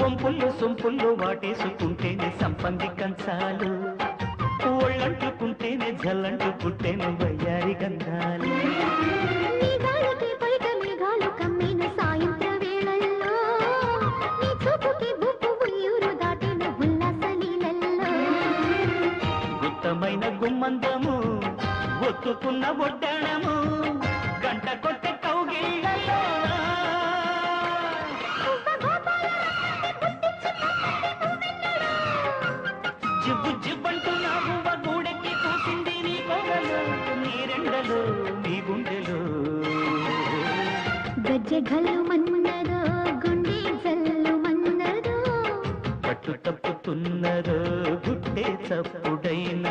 వంపుల్లో సొంపుల్లో వాటేసుకుంటేనే సంపంగి కంచాలు ఒళ్ళంటుకుంటేనే జల్లంటుకుంటేనే వయ్యారి గంధాలు మేఘాలకి పైట మేఘాలు కమ్మిన సాయంత్ర వేళల్లో నీ చూపుకి బుబ్బు ఉయ్యూరు దాటిన ఉల్లాస లీలల్లో గుత్తమైన గుమ్మందము ఒత్తుకున్న ఒడ్డాణము గంట కొట్టే కౌగిళ్ళలో జిబ్బు జిబ్బంటూ నా బువ్వ గూడెక్కి కూసింది నీ కోగలు నీ రెండలు నీ గుండెలు గజ్జె గల్లు మన్నదో గుండె జల్లు మన్నదో పట్టు తప్పుతున్నదో గుడ్డే చప్పుడైన